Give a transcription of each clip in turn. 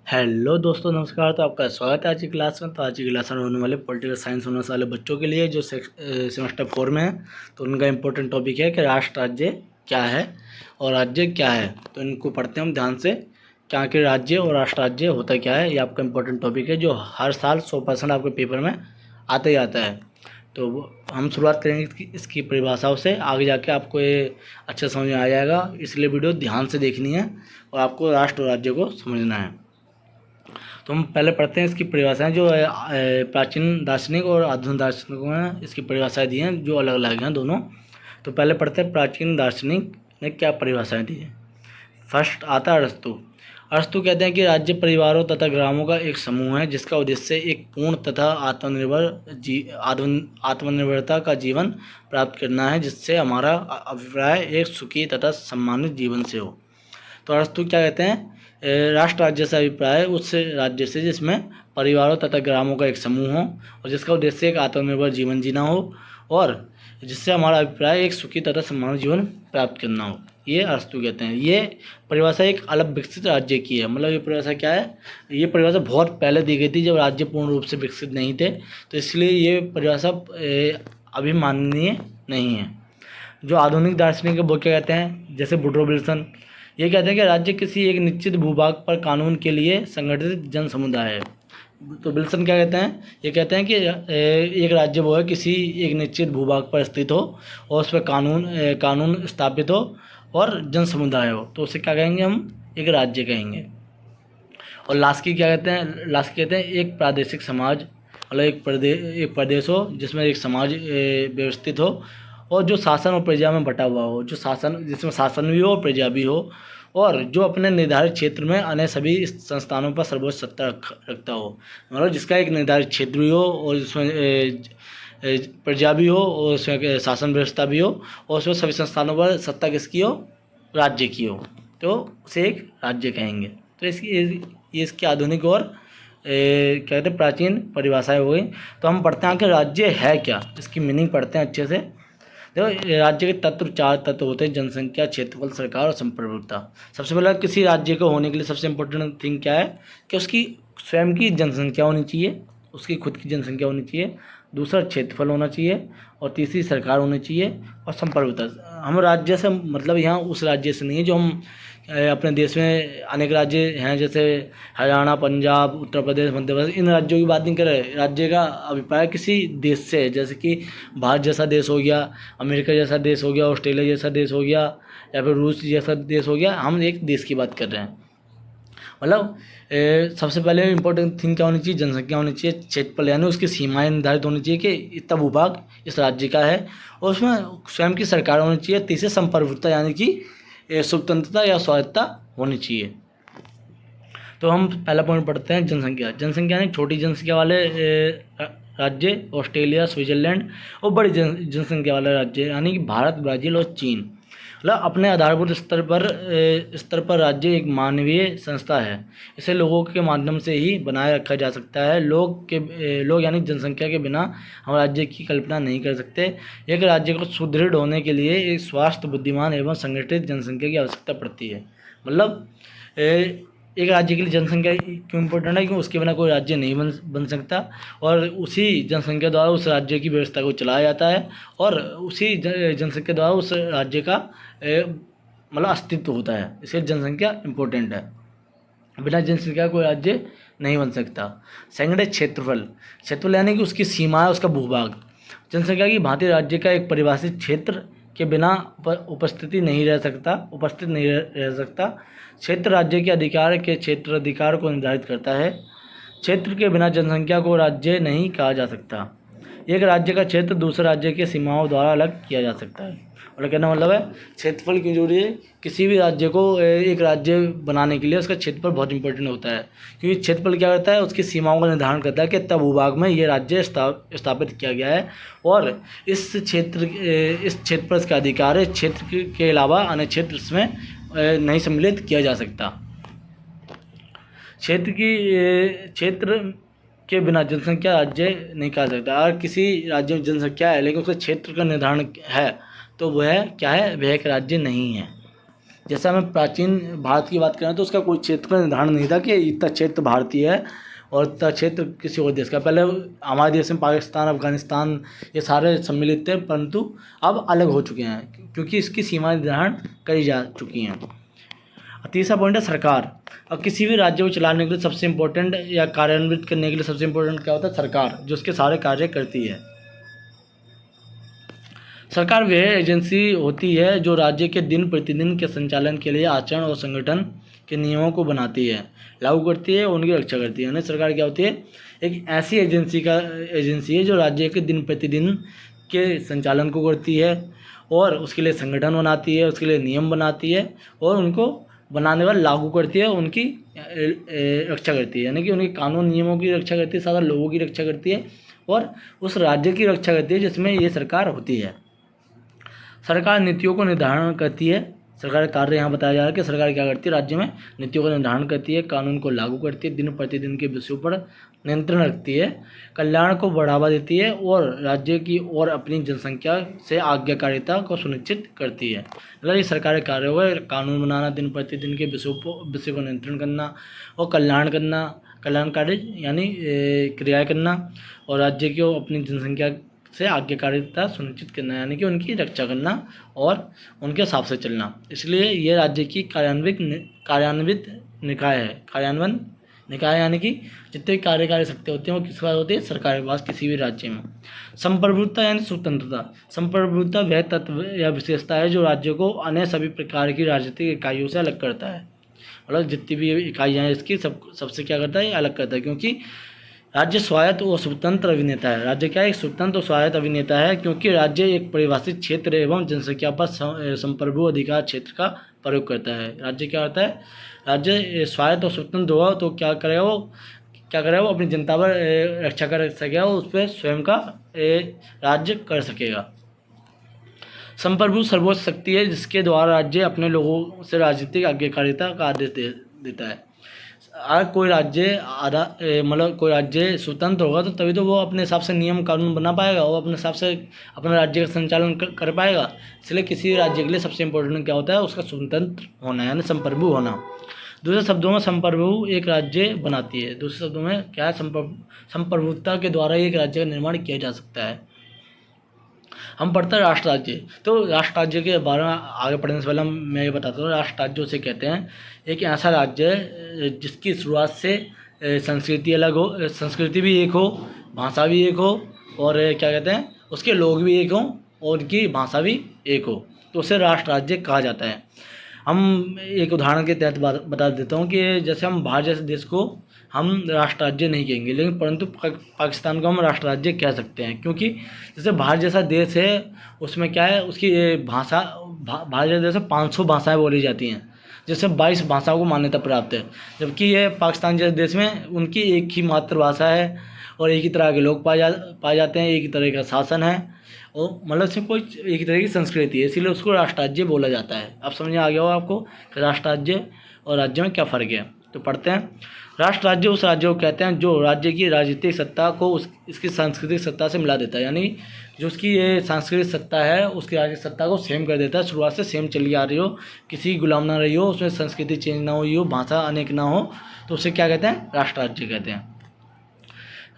Hello दोस्तों, नमस्कार। तो आपका स्वागत है आज की क्लास में। तो आज की क्लास में होने वाले पॉलिटिकल साइंस होने वाले बच्चों के लिए जो सेमेस्टर 4 में है, तो उनका इम्पोर्टेंट टॉपिक है कि राष्ट्र राज्य क्या है और राज्य क्या है। तो इनको पढ़ते हैं हम ध्यान से, क्या कि राज्य और राष्ट्र राज्य होता क्या है। ये आपका इम्पोर्टेंट टॉपिक है जो हर साल 100% आपके पेपर में आता ही आता है। तो हम शुरुआत करेंगे इसकी परिभाषाओं से, आगे जाके आपको ये अच्छा समझ में आ जाएगा। इसलिए वीडियो ध्यान से देखनी है और आपको राष्ट्र और राज्य को समझना है। तो हम पहले पढ़ते हैं इसकी परिभाषाएं जो प्राचीन दार्शनिक और आधुनिक दार्शनिकों ने इसकी परिभाषाएं दी हैं, जो अलग अलग हैं दोनों। तो पहले पढ़ते हैं प्राचीन दार्शनिक ने क्या परिभाषाएं दी हैं। फर्स्ट आता है अरस्तु। अरस्तु कहते हैं कि राज्य परिवारों तथा ग्रामों का एक समूह है जिसका उद्देश्य एक पूर्ण तथा आत्मनिर्भरता का जीवन प्राप्त करना है, जिससे हमारा अभिप्राय एक सुखी तथा सम्मानित जीवन से हो। तो अरस्तु क्या कहते हैं, राष्ट्र राज्य से अभिप्राय उस राज्य से जिसमें परिवारों तथा ग्रामों का एक समूह हो और जिसका उद्देश्य एक आत्मनिर्भर जीवन जीना हो और जिससे हमारा अभिप्राय एक सुखी तथा सम्मानित जीवन प्राप्त करना हो। ये अरस्तु कहते हैं। ये परिभाषा एक अलग विकसित राज्य की है। मतलब ये परिभाषा क्या है, ये परिभाषा बहुत पहले दी गई थी जब राज्य पूर्ण रूप से विकसित नहीं थे, तो इसलिए ये परिभाषा अभी माननीय नहीं है। जो आधुनिक दार्शनिक है वो क्या कहते हैं, जैसे वुड्रो विल्सन, ये कहते हैं कि राज्य किसी एक निश्चित भूभाग पर कानून के लिए संगठित जन समुदाय है। तो विल्सन क्या कहते हैं, ये कहते हैं कि एक राज्य वो है किसी एक निश्चित भूभाग पर स्थित हो और उस पर कानून स्थापित हो और जन समुदाय हो, तो उसे क्या कहेंगे, हम एक राज्य कहेंगे। और लास्की क्या कहते हैं, लास्की कहते हैं एक प्रादेशिक समाज, मतलब एक प्रदेश हो जिसमें एक समाज व्यवस्थित हो और जो शासन और प्रजा में बटा हुआ हो, जिसमें शासन भी हो और प्रजा भी हो, और जो अपने निर्धारित क्षेत्र में अन्य सभी संस्थानों पर सर्वोच्च सत्ता रखता हो। मतलब जिसका एक निर्धारित क्षेत्र भी हो और जिसमें प्रजा भी हो और उसमें शासन व्यवस्था भी हो और उसमें सभी संस्थानों पर सत्ता किसकी हो, राज्य की हो, तो उसे एक राज्य कहेंगे। तो ये इसकी आधुनिक और क्या कहते हैं प्राचीन परिभाषाएं हो गई। तो हम पढ़ते हैं कि राज्य है क्या, इसकी मीनिंग पढ़ते हैं अच्छे से। देखो, राज्य के चार तत्व होते हैं: जनसंख्या, क्षेत्रफल, सरकार और संप्रभुता। सबसे पहले किसी राज्य को होने के लिए सबसे इम्पोर्टेंट थिंग क्या है कि उसकी स्वयं की जनसंख्या होनी चाहिए, उसकी खुद की जनसंख्या होनी चाहिए। दूसरा क्षेत्रफल होना चाहिए और तीसरी सरकार होनी चाहिए और संप्रभुता। हम राज्य से मतलब यहाँ उस राज्य से नहीं है जो हम अपने देश में अनेक राज्य हैं, जैसे हरियाणा, पंजाब, उत्तर प्रदेश, मध्य प्रदेश, इन राज्यों की बात नहीं कर रहे। राज्य का अभिप्राय किसी देश से है, जैसे कि भारत जैसा देश हो गया, अमेरिका जैसा देश हो गया, ऑस्ट्रेलिया जैसा देश हो गया या फिर रूस जैसा देश हो गया। हम एक देश की बात कर रहे हैं। मतलब सबसे पहले इम्पोर्टेंट थिंग क्या होनी चाहिए, जनसंख्या होनी चाहिए, क्षेत्रफल यानी उसकी सीमाएं निर्धारित होनी चाहिए कि इतना भूभाग इस राज्य का है, और उसमें स्वयं की सरकार होनी चाहिए। तीसरे संप्रभुता यानी कि स्वतंत्रता या स्वायत्तता होनी चाहिए। तो हम पहला पॉइंट पढ़ते हैं जनसंख्या। जनसंख्या यानी छोटी जनसंख्या वाले राज्य ऑस्ट्रेलिया, स्विट्जरलैंड, और बड़ी जनसंख्या वाले राज्य यानी कि भारत, ब्राज़ील और चीन। मतलब अपने आधारभूत स्तर पर राज्य एक मानवीय संस्था है। इसे लोगों के माध्यम से ही बनाए रखा जा सकता है। लोग यानी जनसंख्या के बिना हम राज्य की कल्पना नहीं कर सकते। एक राज्य को सुदृढ़ होने के लिए एक स्वस्थ, बुद्धिमान एवं संगठित जनसंख्या की आवश्यकता पड़ती है। मतलब एक राज्य के लिए जनसंख्या क्यों इम्पोर्टेंट है, क्योंकि उसके बिना कोई राज्य नहीं बन सकता, और उसी जनसंख्या द्वारा उस राज्य की व्यवस्था को चलाया जाता है और उसी जनसंख्या द्वारा उस राज्य का मतलब अस्तित्व होता है। इसलिए जनसंख्या इम्पोर्टेंट है, बिना जनसंख्या कोई राज्य नहीं बन सकता। सेकंड है क्षेत्रफल यानी कि उसकी सीमा है, उसका भूभाग। जनसंख्या की भांति राज्य का एक परिभाषित क्षेत्र के बिना उपस्थित नहीं रह सकता। क्षेत्र राज्य के क्षेत्राधिकार को निर्धारित करता है। क्षेत्र के बिना जनसंख्या को राज्य नहीं कहा जा सकता। एक राज्य का क्षेत्र दूसरे राज्य के सीमाओं द्वारा अलग किया जा सकता है। और कहना मतलब है क्षेत्रफल क्यों जरूरी है, किसी भी राज्य को एक राज्य बनाने के लिए उसका क्षेत्रफल बहुत इंपॉर्टेंट होता है, क्योंकि क्षेत्रफल क्या करता है, उसकी सीमाओं का निर्धारण करता है कि तब भूभाग में ये राज्य स्थापित किया गया है और इस क्षेत्रफल का अधिकार है। क्षेत्र के अलावा अन्य क्षेत्र इसमें नहीं सम्मिलित किया जा सकता। क्षेत्र के बिना जनसंख्या राज्य नहीं कहा सकता। अगर किसी राज्य में जनसंख्या है लेकिन उसके क्षेत्र का निर्धारण है तो वह क्या है, वह एक राज्य नहीं है। जैसे हमें प्राचीन भारत की बात करें तो उसका कोई क्षेत्र का निर्धारण नहीं था कि इतना क्षेत्र भारतीय है और इतना क्षेत्र किसी और देश का। पहले हमारे देश में पाकिस्तान, अफगानिस्तान ये सारे सम्मिलित थे, परंतु अब अलग हो चुके हैं क्योंकि इसकी सीमा निर्धारण करी जा चुकी हैं। तीसरा पॉइंट है सरकार। अब किसी भी राज्य को चलाने के लिए सबसे इम्पोर्टेंट या कार्यान्वित करने के लिए सबसे इम्पोर्टेंट क्या होता है? सरकार, जो उसके सारे कार्य करती है। सरकार वह एजेंसी होती है जो राज्य के दिन प्रतिदिन के संचालन के लिए आचरण और संगठन के नियमों को बनाती है, लागू करती है और उनकी रक्षा करती है। यानी सरकार क्या होती है? एक ऐसी एजेंसी है जो राज्य के दिन प्रतिदिन के संचालन को करती है और उसके लिए संगठन बनाती है, उसके लिए नियम बनाती है और उनको बनाने वाले लागू करती है, उनकी रक्षा करती है। यानी कि उनके कानून नियमों की रक्षा करती है, साधारण लोगों की रक्षा करती है और उस राज्य की रक्षा करती है जिसमें ये सरकार होती है। सरकार नीतियों को निर्धारण करती है। सरकार कार्य यहाँ बताया जा रहा है कि सरकार क्या करती है? राज्य में नीतियों का निर्धारण करती है, कानून को लागू करती है, दिन प्रतिदिन के विषयों पर नियंत्रण रखती है, कल्याण को बढ़ावा देती है और राज्य की और अपनी जनसंख्या से आज्ञाकारिता को सुनिश्चित करती है। मतलब ये सरकारी कार्य हुआ कानून बनाना, दिन प्रतिदिन के विषय को नियंत्रण करना और कल्याणकारी यानी क्रियाएँ करना और राज्य को अपनी जनसंख्या से आज्ञाकारिता सुनिश्चित करना, यानी कि उनकी रक्षा करना और उनके हिसाब से चलना। इसलिए ये राज्य की कार्यान्वित निकाय है। कार्यान्वयन निकाय यानी कि जितने कार्यकारी शक्ति होती हैं वो किसके पास होती है? सरकार के पास, किसी भी राज्य में। संप्रभुता यानी स्वतंत्रता। संप्रभुता वह तत्व या विशेषता है जो राज्य को अन्य सभी प्रकार की राजनीतिक इकाइयों से अलग करता है। मतलब जितनी भी इकाइयाँ हैं इसकी सबसे क्या करता है? अलग करता है, क्योंकि राज्य स्वायत्त और स्वतंत्र अभिनेता है। राज्य क्या है? एक स्वतंत्र और स्वायत्त अभिनेता है, क्योंकि राज्य एक परिभाषित क्षेत्र एवं जनसंख्या पर संप्रभु अधिकार क्षेत्र का प्रयोग करता है। राज्य क्या होता है? राज्य स्वायत्त और स्वतंत्र होगा तो क्या करेगा वो अपनी जनता पर रक्षा कर सकेगा, उस पर स्वयं का राज्य कर सकेगा। संप्रभु सर्वोच्च शक्ति है जिसके द्वारा राज्य अपने लोगों से राजनीतिक आज्ञाकारिता का आदेश देता है। अगर कोई राज्य स्वतंत्र होगा तो तभी तो वो अपने हिसाब से नियम कानून बना पाएगा और अपने हिसाब से अपने राज्य का संचालन कर पाएगा। इसलिए किसी राज्य के लिए सबसे इम्पोर्टेंट क्या होता है? उसका स्वतंत्र होना, यानी संप्रभु होना। दूसरे शब्दों में संप्रभु एक राज्य बनाती है। दूसरे शब्दों में क्या है? संप्रभुता के द्वारा एक राज्य का निर्माण किया जा सकता है। हम पढ़ते हैं राष्ट्र राज्य। तो राष्ट्र राज्य के बारे में आगे पढ़ने से पहले मैं ये बताता हूँ, राष्ट्र राज्य उसे कहते हैं एक ऐसा राज्य है जिसकी शुरुआत से संस्कृति अलग हो, संस्कृति भी एक हो, भाषा भी एक हो और क्या कहते हैं उसके लोग भी एक हों और उनकी भाषा भी एक हो, तो उसे राष्ट्र राज्य कहा जाता है। हम एक उदाहरण के तहत बता देता हूँ कि जैसे हम भारत जैसे देश को हम राष्ट्र राज्य नहीं कहेंगे, लेकिन परंतु पाकिस्तान को हम राष्ट्र राज्य कह सकते हैं, क्योंकि जैसे भारत जैसा देश है उसमें क्या है उसकी भाषा, भारत जैसे देश में 500 भाषाएं बोली जाती हैं, जिससे 22 भाषाओं को मान्यता प्राप्त है, जबकि ये पाकिस्तान जैसे देश में उनकी एक ही मातृभाषा है और एक ही तरह के लोग पाए जाते हैं, एक ही तरह का शासन है और मतलब इसमें कोई एक ही तरह की संस्कृति है, इसीलिए उसको राष्ट्र राज्य बोला जाता है। अब समझ आ गया हो आपको कि राष्ट्र राज्य और राज्य में क्या फ़र्क है। तो पढ़ते हैं। राष्ट्र राज्य उस राज्य को कहते हैं जो राज्य की राजनीतिक सत्ता को इसकी सांस्कृतिक सत्ता से मिला देता है, यानी जो उसकी ये सांस्कृतिक सत्ता है उसकी राजनीतिक सत्ता को सेम कर देता है, शुरुआत से सेम चली आ रही हो, किसी गुलाम ना रही हो, उसमें संस्कृति चेंज ना हुई हो, भाषा अनेक ना हो, तो उसे क्या कहते हैं? राष्ट्र राज्य कहते हैं।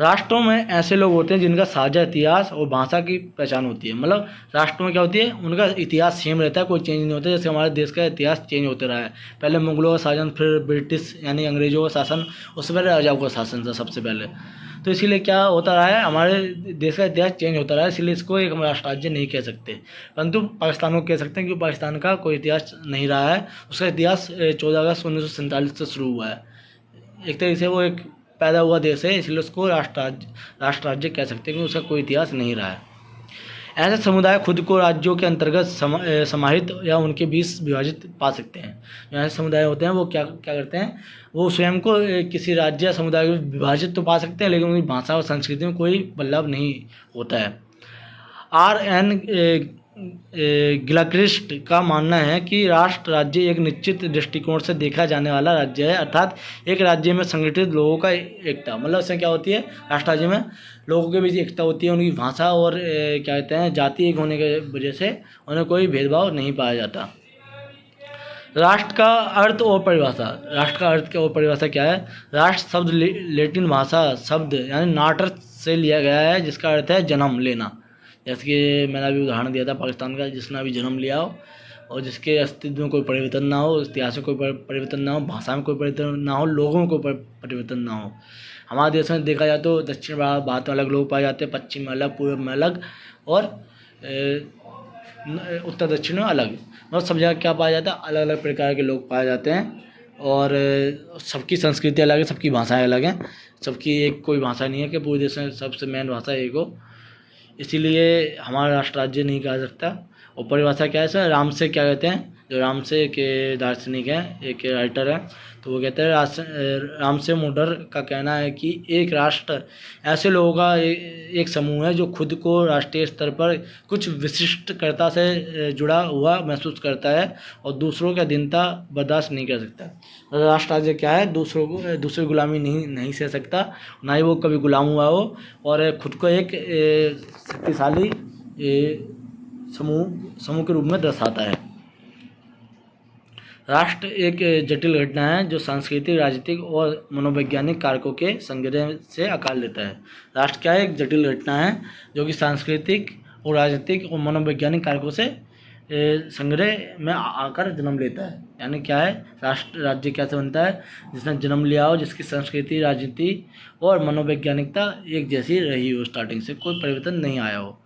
राष्ट्रों में ऐसे लोग होते हैं जिनका साझा इतिहास और भाषा की पहचान होती है। मतलब राष्ट्रों में क्या होती है? उनका इतिहास सेम रहता है, कोई चेंज नहीं होता। जैसे हमारे देश का इतिहास चेंज होते रहा है, पहले मुगलों का शासन, फिर ब्रिटिश यानी अंग्रेजों का शासन, उससे पहले राजाओं का शासन था सबसे पहले। तो इसीलिए क्या होता रहा है, हमारे देश का इतिहास चेंज होता रहा है, इसलिए इसको एक हम राष्ट्र राज्य नहीं कह सकते, परंतु पाकिस्तान को कह सकते हैं, क्योंकि पाकिस्तान का कोई इतिहास नहीं रहा है। उसका इतिहास 14 अगस्त 1947 से शुरू हुआ है। एक तरीके से वो एक पैदा हुआ देश है, इसलिए उसको राष्ट्र राज्य कह सकते हैं, क्योंकि उसका कोई इतिहास नहीं रहा है। ऐसे समुदाय खुद को राज्यों के अंतर्गत समाहित या उनके बीच विभाजित पा सकते हैं। जो ऐसे समुदाय होते हैं वो क्या करते हैं, वो स्वयं को किसी राज्य या समुदाय में विभाजित तो पा सकते हैं, लेकिन उनकी भाषा और संस्कृति में कोई बदलाव नहीं होता है। R.N. गिलाक्रिस्ट का मानना है कि राष्ट्र राज्य एक निश्चित दृष्टिकोण से देखा जाने वाला राज्य है, अर्थात एक राज्य में संगठित लोगों का एकता। मतलब इसमें क्या होती है, राष्ट्र राज्य में लोगों के बीच एकता होती है, उनकी भाषा और क्या कहते हैं जाति एक होने की वजह से उन्हें कोई भेदभाव नहीं पाया जाता। राष्ट्र का अर्थ और परिभाषा। राष्ट्र का अर्थ और परिभाषा क्या है? राष्ट्र शब्द लैटिन भाषा शब्द यानी नाटर से लिया गया है, जिसका अर्थ है जन्म लेना। जैसे कि मैंने अभी उदाहरण दिया था पाकिस्तान का, जिसने अभी जन्म लिया हो और जिसके अस्तित्व में कोई परिवर्तन ना हो, इतिहास में कोई परिवर्तन ना हो, भाषा में कोई परिवर्तन ना हो, लोगों में कोई परिवर्तन ना हो। हमारे देश में देखा जाए तो दक्षिण भारत में अलग लोग पाए जाते हैं, पश्चिम में अलग, पूर्व में अलग और उत्तर दक्षिण में अलग। मतलब सब जगह क्या पाया जाता है? अलग अलग प्रकार के लोग पाए जाते हैं और सबकी संस्कृति अलग है, सबकी भाषाएं अलग हैं, सबकी एक कोई भाषा नहीं है कि पूरे देश में सबसे मेन भाषा एक हो। इसीलिए हमारा राष्ट्र राज्य नहीं कहा सकता। और परिभाषा क्या है सर? राम से क्या कहते हैं? जो राम से के दार्शनिक हैं, एक राइटर है, तो वो कहते हैं राम से मुडर का कहना है कि एक राष्ट्र ऐसे लोगों का एक समूह है जो खुद को राष्ट्रीय स्तर पर कुछ विशिष्टता से जुड़ा हुआ महसूस करता है और दूसरों की अधीनता बर्दाश्त नहीं कर सकता। राष्ट्र राज्य क्या है? दूसरी गुलामी नहीं सह सकता, ना ही वो कभी गुलाम हुआ हो, और खुद को एक शक्तिशाली समूह के रूप में दर्शाता है। राष्ट्र एक जटिल घटना है जो सांस्कृतिक, राजनीतिक और मनोवैज्ञानिक कारकों के संग्रह से आकार लेता है। राष्ट्र क्या है? एक जटिल घटना है जो कि सांस्कृतिक और राजनीतिक और मनोवैज्ञानिक कारकों से संग्रह में आकर जन्म लेता है। यानी क्या है? राष्ट्र राज्य कैसे बनता है? जिसने जन्म लिया हो, जिसकी संस्कृति, राजनीति और मनोवैज्ञानिकता एक जैसी रही हो, स्टार्टिंग से कोई परिवर्तन नहीं आया हो।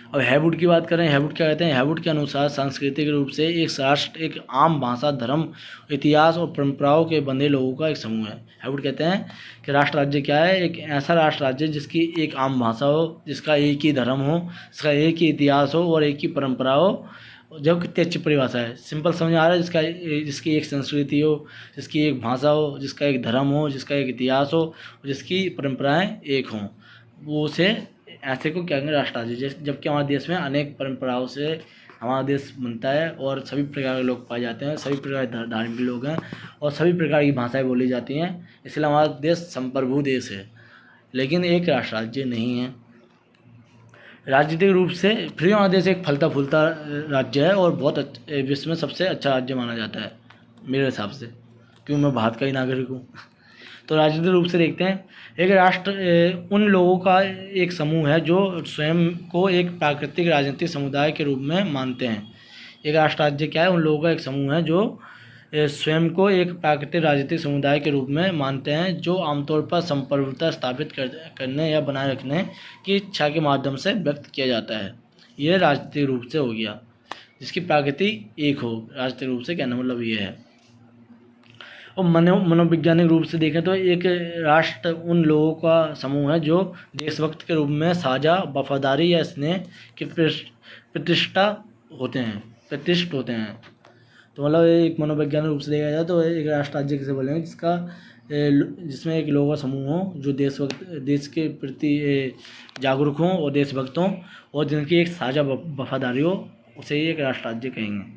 अब हैवुड की बात करें, हैवुड क्या कहते हैं? हैवुड के अनुसार सांस्कृतिक रूप से एक राष्ट्र एक आम भाषा, धर्म, इतिहास और परंपराओं के बंधे लोगों का एक समूह है। हैवुड कहते हैं कि राष्ट्र राज्य क्या है? एक ऐसा राष्ट्र राज्य जिसकी एक आम भाषा हो, जिसका एक ही धर्म हो, जिसका एक ही इतिहास हो और एक ही परंपरा हो। जब कितनी अच्छी परिभाषा है, सिंपल समझ आ रहा है? जिसकी एक संस्कृति हो, जिसकी एक भाषा हो, जिसका एक धर्म हो, जिसका एक इतिहास हो, जिसकी परंपराएं एक हों, वो उसे ऐसे को क्या कहेंगे? राष्ट्र राज्य। जबकि हमारे देश में अनेक परंपराओं से हमारा देश बनता है और सभी प्रकार के लोग पाए जाते हैं, सभी प्रकार के धार्मिक लोग हैं और सभी प्रकार की भाषाएं बोली जाती हैं, इसलिए हमारा देश संप्रभु देश है, लेकिन एक राष्ट्र राज्य नहीं है। राजनीतिक रूप से फिर हमारा देश एक फलता फूलता राज्य है और बहुत विश्व में सबसे अच्छा राज्य माना जाता है मेरे हिसाब से, क्योंकि मैं भारत का ही नागरिक हूँ। तो राजनीतिक रूप से देखते हैं, एक राष्ट्र उन लोगों का एक समूह है जो स्वयं को एक प्राकृतिक राजनीतिक समुदाय के रूप में मानते हैं। एक राष्ट्र राज्य क्या है? उन लोगों का एक समूह है जो स्वयं को एक प्राकृतिक राजनीतिक समुदाय के रूप में मानते हैं, जो आमतौर पर संप्रभुता स्थापित करने या बनाए रखने की इच्छा के माध्यम से व्यक्त किया जाता है। यह राजनीतिक रूप से हो गया, जिसकी प्रकृति एक हो। राजनीतिक रूप से कहना मतलब ये है। और मनोवैज्ञानिक रूप से देखें तो एक राष्ट्र उन लोगों का समूह है जो देशभक्त के रूप में साझा वफादारी या स्नेह की प्रतिष्ठा होते हैं। तो मतलब एक मनोवैज्ञानिक रूप से देखा जाए तो एक राष्ट्र राज्य किसे बोलेंगे? जिसमें एक लोगों का समूह हो जो देश के प्रति जागरूक हों और देशभक्त हों और जिनकी एक साझा वफादारी हो, उसे ही एक राष्ट्र राज्य कहेंगे।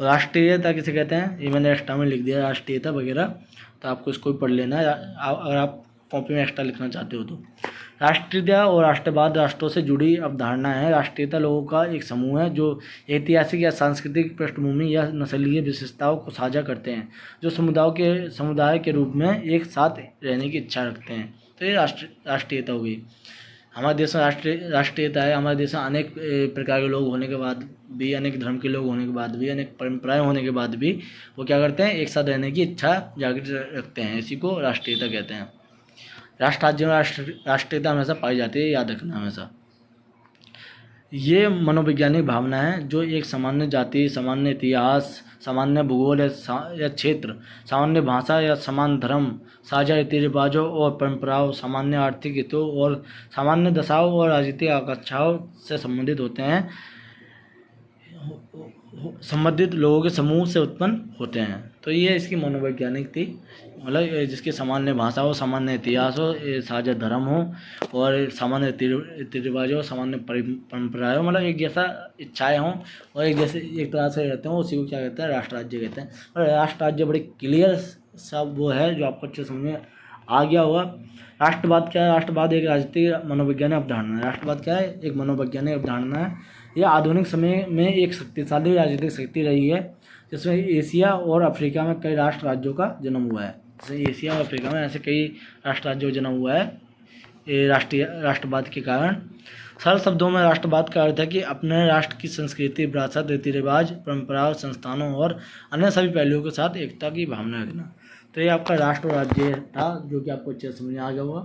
राष्ट्रीयता किसे कहते हैं? ये मैंने एक्स्ट्रा में लिख दिया, राष्ट्रीयता वगैरह, तो आपको इसको भी पढ़ लेना है अगर आप कॉपी में एक्स्ट्रा लिखना चाहते हो तो। राष्ट्रीयता और राष्ट्रवाद राष्ट्रों से जुड़ी अवधारणा है। राष्ट्रीयता लोगों का एक समूह है जो ऐतिहासिक या सांस्कृतिक पृष्ठभूमि या नस्लीय विशेषताओं को साझा करते हैं, जो समुदाय के रूप में एक साथ रहने की इच्छा रखते हैं। तो ये राष्ट्रीयता हो गई। हमारे देश में राष्ट्रीयता है। हमारे देश में अनेक प्रकार के लोग होने के बाद भी, अनेक धर्म के लोग होने के बाद भी, अनेक परंपराएं होने के बाद भी वो क्या करते हैं? एक साथ रहने की इच्छा जागृत रखते हैं। इसी को राष्ट्रीयता कहते हैं। राष्ट्र राज्य में राष्ट्रीयता हमेशा पाई जाती है, याद रखना हमेशा। ये मनोवैज्ञानिक भावना है जो एक सामान्य जाति, सामान्य इतिहास, सामान्य भूगोल या क्षेत्र, सामान्य भाषा या समान धर्म, साझा रीति रिवाजों और परंपराओं, सामान्य आर्थिक हितों और सामान्य दशाओं और राजनीतिक आकांक्षाओं से संबंधित होते हैं, संबंधित लोगों के समूह से उत्पन्न होते हैं। तो ये इसकी मनोवैज्ञानिक थी, मतलब जिसकी सामान्य भाषा हो, सामान्य इतिहास हो, साझा धर्म हो और सामान्य रीति रिवाज हो, सामान्य परंपराएं हो, मतलब एक जैसा इच्छाएं हों और एक जैसे एक तरह से रहते हों, उसी को क्या कहते हैं? राष्ट्र राज्य कहते हैं। और राष्ट्र राज्य बड़ी क्लियर सा वो है जो आपको अच्छे समझ में आ गया होगा। राष्ट्रवाद क्या है? राष्ट्रवाद एक राजनीतिक मनोवैज्ञानिक अवधारणा है। राष्ट्रवाद क्या है? एक मनोवैज्ञानिक अवधारणा है। यह आधुनिक समय में एक शक्तिशाली राजनीतिक शक्ति रही है जिसमें एशिया और अफ्रीका में कई राष्ट्र राज्यों का जन्म हुआ है। जैसे एशिया और अफ्रीका में ऐसे कई राष्ट्र राज्यों का जन्म हुआ है ये राष्ट्रवाद के कारण। सरल शब्दों में राष्ट्रवाद का अर्थ है कि अपने राष्ट्र की संस्कृति, विरासत, रीति रिवाज, परंपराओं, संस्थानों और अन्य सभी पहलुओं के साथ एकता की भावना रखना। तो ये आपका राष्ट्र और राज्य था, जो कि आपको अच्छे से समझ में आ गया होगा।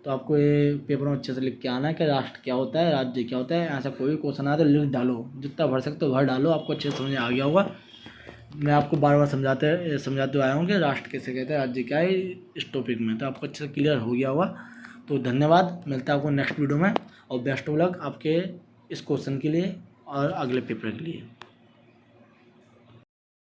तो आपको ये पेपर में अच्छे से लिख के आना है कि राष्ट्र क्या होता है, राज्य क्या होता है। ऐसा कोई क्वेश्चन आया तो लिख डालो, जितना भर सकते हो भर डालो, आपको अच्छे से समझ में आ गया होगा। मैं आपको बार बार समझाते आया हूँ कि राष्ट्र कैसे कहते हैं, राज्य क्या है, इस टॉपिक में तो आपको अच्छे से क्लियर हो गया होगा। तो धन्यवाद, मिलता है आपको नेक्स्ट वीडियो में, और बेस्ट ऑफ लक आपके इस क्वेश्चन के लिए और अगले पेपर के लिए।